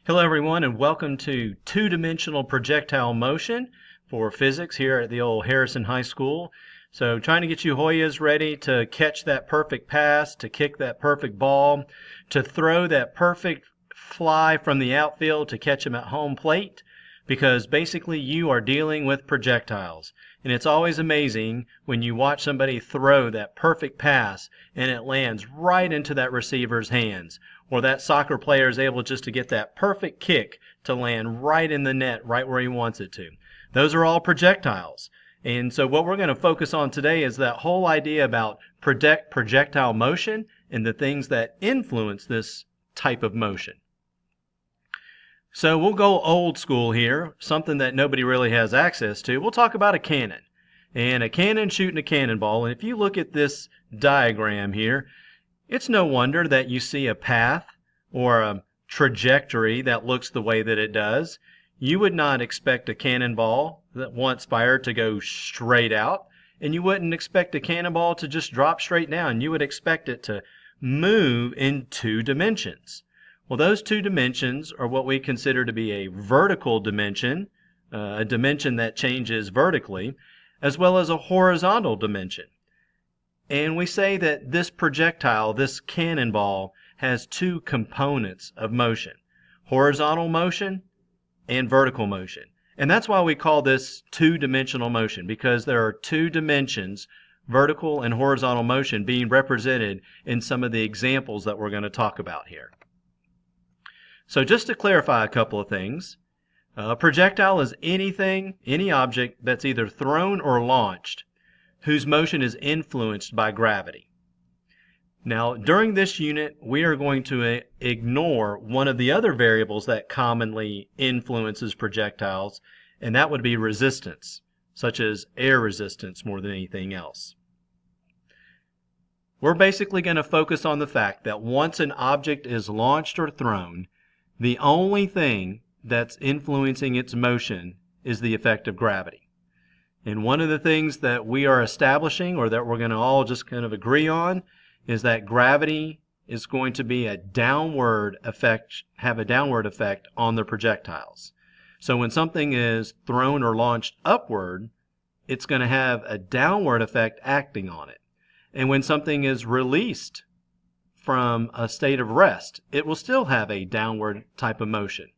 Hello everyone and welcome to two-dimensional projectile motion for physics here at the old Harrison High School. So trying to get you Hoyas ready to catch that perfect pass, to kick that perfect ball, to throw that perfect fly from the outfield to catch him at home plate, because basically you are dealing with projectiles. And it's always amazing when you watch somebody throw that perfect pass and it lands right into that receiver's hands, or that soccer player is able just to get that perfect kick to land right in the net, right where he wants it to. Those are all projectiles. And so what we're going to focus on today is that whole idea about projectile motion and the things that influence this type of motion. So we'll go old school here, something that nobody really has access to. We'll talk about a cannon. And a cannon shooting a cannonball. And if you look at this diagram here, it's no wonder that you see a path or a trajectory that looks the way that it does. You would not expect a cannonball that once fired to go straight out, and you wouldn't expect a cannonball to just drop straight down. You would expect it to move in two dimensions. Well, those two dimensions are what we consider to be a vertical dimension, a dimension that changes vertically, as well as a horizontal dimension. And we say that this projectile, this cannonball, has two components of motion: horizontal motion and vertical motion. And that's why we call this two-dimensional motion, because there are two dimensions, vertical and horizontal motion, being represented in some of the examples that we're going to talk about here. So just to clarify a couple of things, a projectile is any object that's either thrown or launched whose motion is influenced by gravity. Now, during this unit, we are going to ignore one of the other variables that commonly influences projectiles, and that would be resistance, such as air resistance more than anything else. We're basically going to focus on the fact that once an object is launched or thrown, the only thing that's influencing its motion is the effect of gravity. And one of the things that we are establishing, or that we're going to all just kind of agree on, is that gravity is going to be have a downward effect on the projectiles. So when something is thrown or launched upward, it's going to have a downward effect acting on it. And when something is released from a state of rest, it will still have a downward type of motion.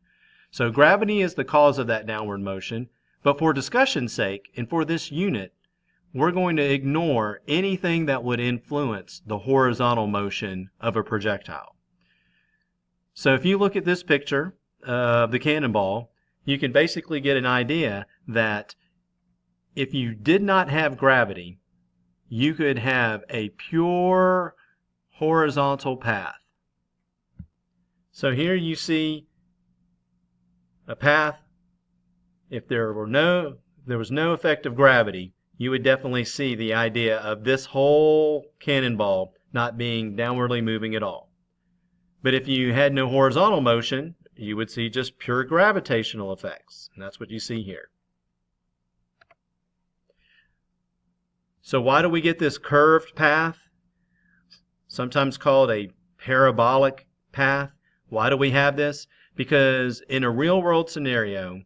So gravity is the cause of that downward motion, but for discussion's sake and for this unit, we're going to ignore anything that would influence the horizontal motion of a projectile. So if you look at this picture of the cannonball, you can basically get an idea that if you did not have gravity, you could have a pure horizontal path. So here you see a path. If there was no effect of gravity, you would definitely see the idea of this whole cannonball not being downwardly moving at all. But if you had no horizontal motion, you would see just pure gravitational effects. And that's what you see here. So why do we get this curved path, sometimes called a parabolic path? Why do we have this? Because in a real-world scenario,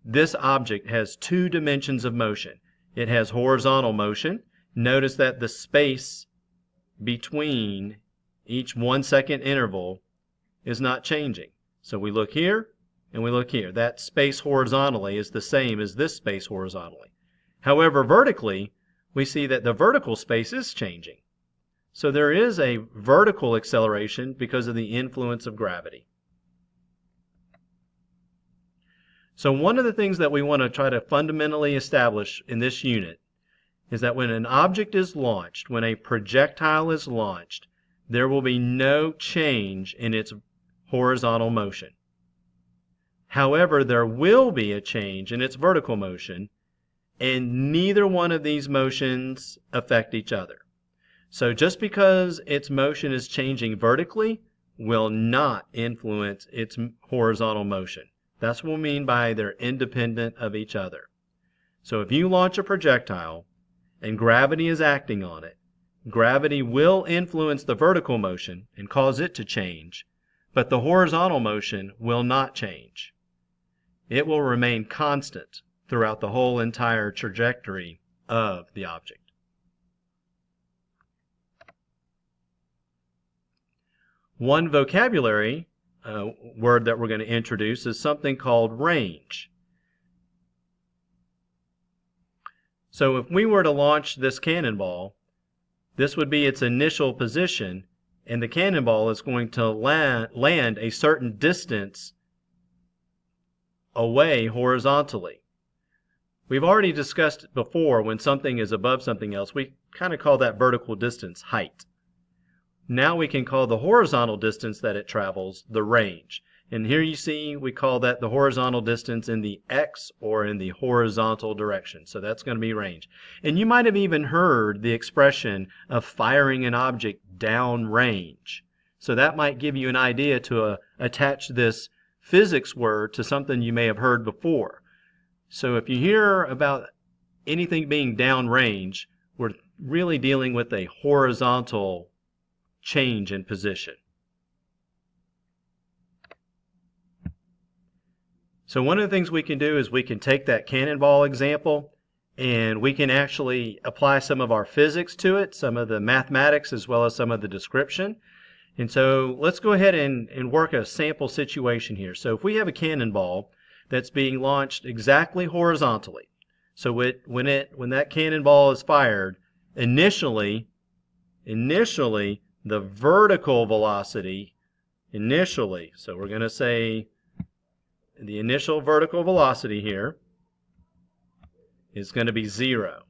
this object has two dimensions of motion. It has horizontal motion. Notice that the space between each 1 second interval is not changing. So we look here and we look here. That space horizontally is the same as this space horizontally. However, vertically, we see that the vertical space is changing. So there is a vertical acceleration because of the influence of gravity. So one of the things that we want to try to fundamentally establish in this unit is that when an object is launched, when a projectile is launched, there will be no change in its horizontal motion. However, there will be a change in its vertical motion, and neither one of these motions affect each other. So just because its motion is changing vertically will not influence its horizontal motion. That's what we mean by they're independent of each other. So if you launch a projectile and gravity is acting on it, gravity will influence the vertical motion and cause it to change, but the horizontal motion will not change. It will remain constant throughout the whole entire trajectory of the object. One vocabulary word that we're going to introduce is something called range. So if we were to launch this cannonball, this would be its initial position, and the cannonball is going to land a certain distance away horizontally. We've already discussed before when something is above something else, we kind of call that vertical distance height. Now we can call the horizontal distance that it travels the range. And here you see we call that the horizontal distance in the x or in the horizontal direction. So that's going to be range. And you might have even heard the expression of firing an object down range. So that might give you an idea to attach this physics word to something you may have heard before. So if you hear about anything being down range, we're really dealing with a horizontal change in position. So one of the things we can do is we can take that cannonball example and we can actually apply some of our physics to it, some of the mathematics as well as some of the description. And so let's go ahead and work a sample situation here. So if we have a cannonball that's being launched exactly horizontally, so when that cannonball is fired, initially the vertical velocity, so we're going to say the initial vertical velocity here is going to be 0.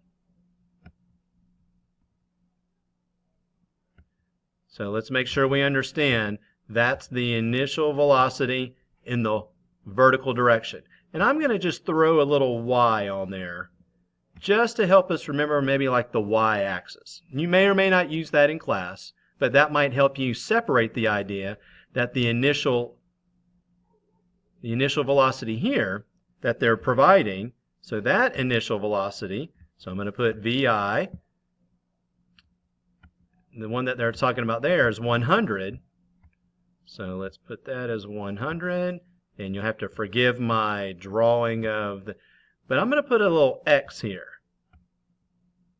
So let's make sure we understand that's the initial velocity in the vertical direction. And I'm going to just throw a little y on there just to help us remember maybe like the y-axis. You may or may not use that in class, but that might help you separate the idea that the initial velocity here that they're providing, so that initial velocity, so I'm going to put VI, the one that they're talking about there is 100. So let's put that as 100, and you'll have to forgive my drawing of the, but I'm going to put a little X here.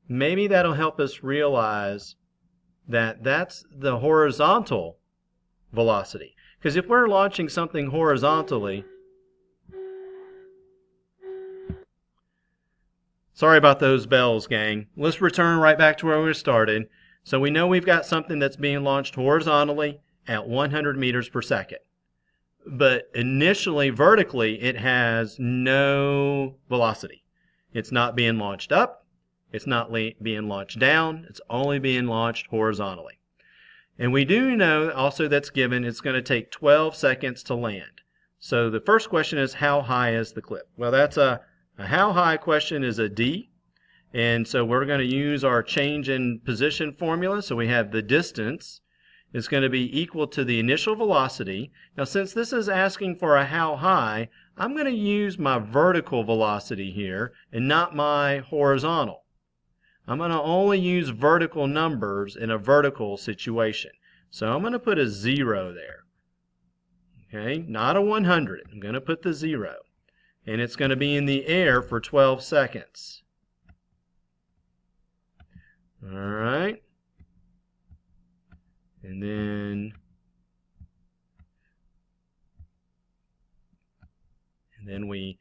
Maybe that'll help us realize that that's the horizontal velocity. Because if we're launching something horizontally, sorry about those bells, gang. Let's return right back to where we started. So we know we've got something that's being launched horizontally at 100 meters per second. But initially, vertically, it has no velocity. It's not being launched up. It's not being launched down. It's only being launched horizontally. And we do know also that's given it's going to take 12 seconds to land. So the first question is, how high is the cliff? Well, that's a how high question is a D. And so we're going to use our change in position formula. So we have the distance is going to be equal to the initial velocity. Now, since this is asking for a how high, I'm going to use my vertical velocity here and not my horizontal. I'm going to only use vertical numbers in a vertical situation. So I'm going to put a 0 there. Okay, not a 100. I'm going to put the 0. And it's going to be in the air for 12 seconds. All right. And then we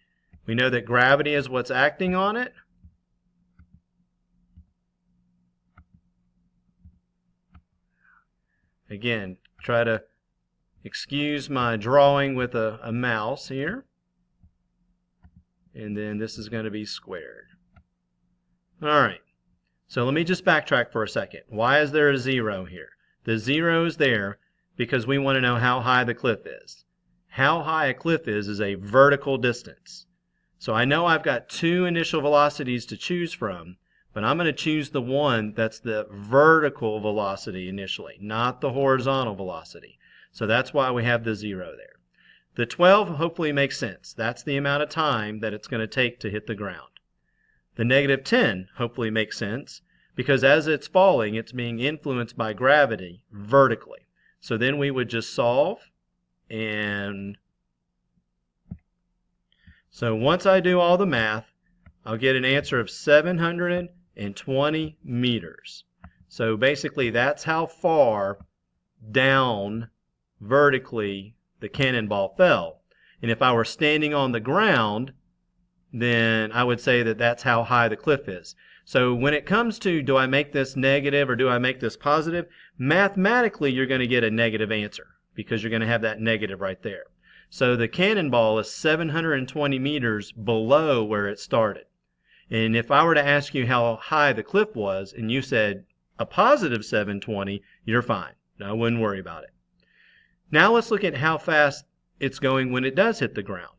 know that gravity is what's acting on it. Again, try to excuse my drawing with a mouse here. And then this is going to be squared. All right. So let me just backtrack for a second. Why is there a 0 here? The 0 is there because we want to know how high the cliff is. How high a cliff is a vertical distance. So I know I've got two initial velocities to choose from, but I'm going to choose the one that's the vertical velocity initially, not the horizontal velocity. So that's why we have the 0 there. The 12 hopefully makes sense. That's the amount of time that it's going to take to hit the ground. The -10 hopefully makes sense because as it's falling, it's being influenced by gravity vertically. So then we would just solve And so once I do all the math, I'll get an answer of 720 meters. So basically that's how far down vertically the cannonball fell. And if I were standing on the ground, then I would say that that's how high the cliff is. So when it comes to, do I make this negative or do I make this positive, mathematically you're going to get a negative answer because you're going to have that negative right there. So the cannonball is 720 meters below where it started. And if I were to ask you how high the cliff was and you said a positive 720, you're fine. I wouldn't worry about it. Now let's look at how fast it's going when it does hit the ground.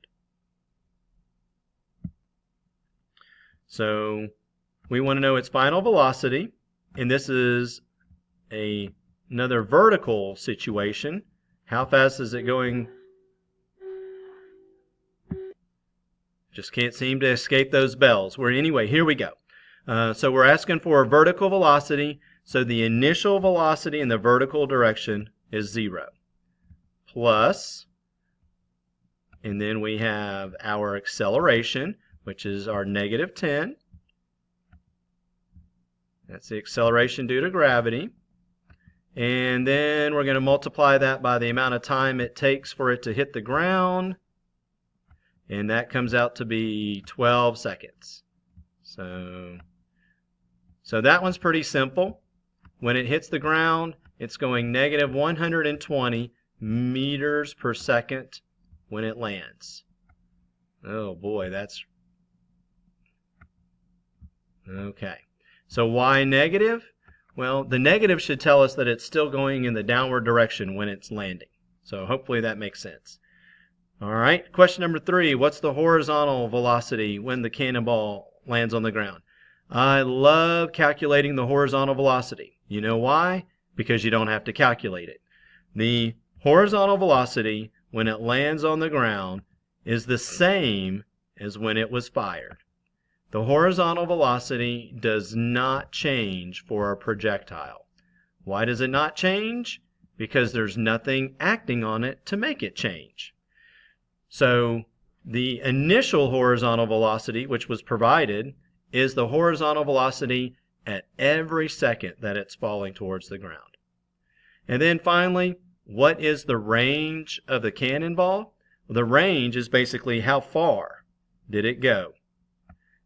So we want to know its final velocity, and this is another vertical situation. How fast is it going? Just can't seem to escape those bells. Anyway, here we go. So we're asking for a vertical velocity. So the initial velocity in the vertical direction is 0. Plus, and then we have our acceleration, which is our negative 10. That's the acceleration due to gravity. And then we're going to multiply that by the amount of time it takes for it to hit the ground. And that comes out to be 12 seconds. So that one's pretty simple. When it hits the ground, it's going negative 120 meters per second when it lands. Oh boy, that's... Okay. So why negative? Well, the negative should tell us that it's still going in the downward direction when it's landing. So hopefully that makes sense. All right, question number 3. What's the horizontal velocity when the cannonball lands on the ground? I love calculating the horizontal velocity. You know why? Because you don't have to calculate it. The horizontal velocity when it lands on the ground is the same as when it was fired. The horizontal velocity does not change for a projectile. Why does it not change? Because there's nothing acting on it to make it change. So the initial horizontal velocity, which was provided, is the horizontal velocity at every second that it's falling towards the ground. And then finally, what is the range of the cannonball? Well, the range is basically how far did it go.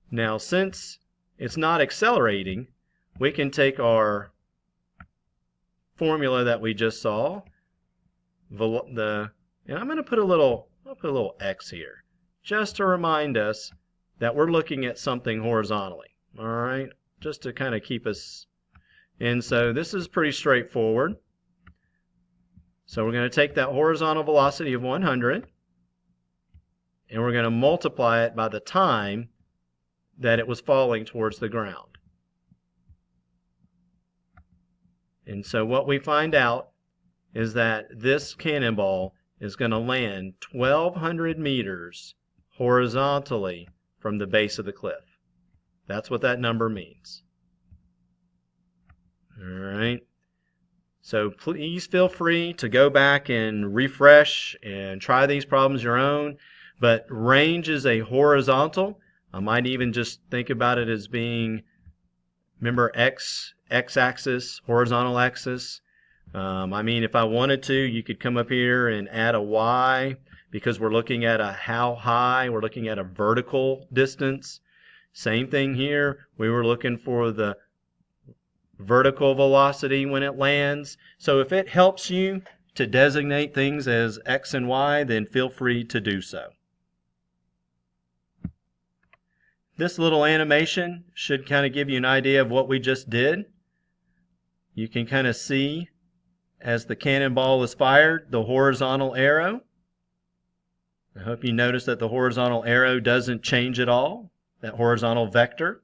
Now, since it's not accelerating, we can take our formula that we just saw, and I'm going to put a little X here, just to remind us that we're looking at something horizontally. All right, just to kind of keep us. And so this is pretty straightforward. So we're going to take that horizontal velocity of 100, and we're going to multiply it by the time that it was falling towards the ground. And so what we find out is that this cannonball is going to land 1,200 meters horizontally from the base of the cliff. That's what that number means. All right. So please feel free to go back and refresh and try these problems your own. But range is a horizontal. I might even just think about it as being, remember x-axis, horizontal axis. I mean, if I wanted to, you could come up here and add a y because we're looking at a how high. We're looking at a vertical distance. Same thing here. We were looking for the vertical velocity when it lands. So if it helps you to designate things as x and y, then feel free to do so. This little animation should kind of give you an idea of what we just did. You can kind of see as the cannonball is fired, the horizontal arrow. I hope you notice that the horizontal arrow doesn't change at all, that horizontal vector.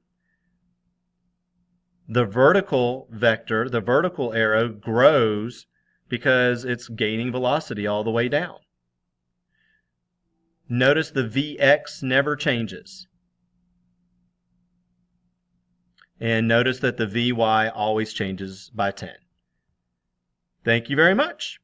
The vertical vector, the vertical arrow, grows because it's gaining velocity all the way down. Notice the Vx never changes. And notice that the Vy always changes by 10. Thank you very much.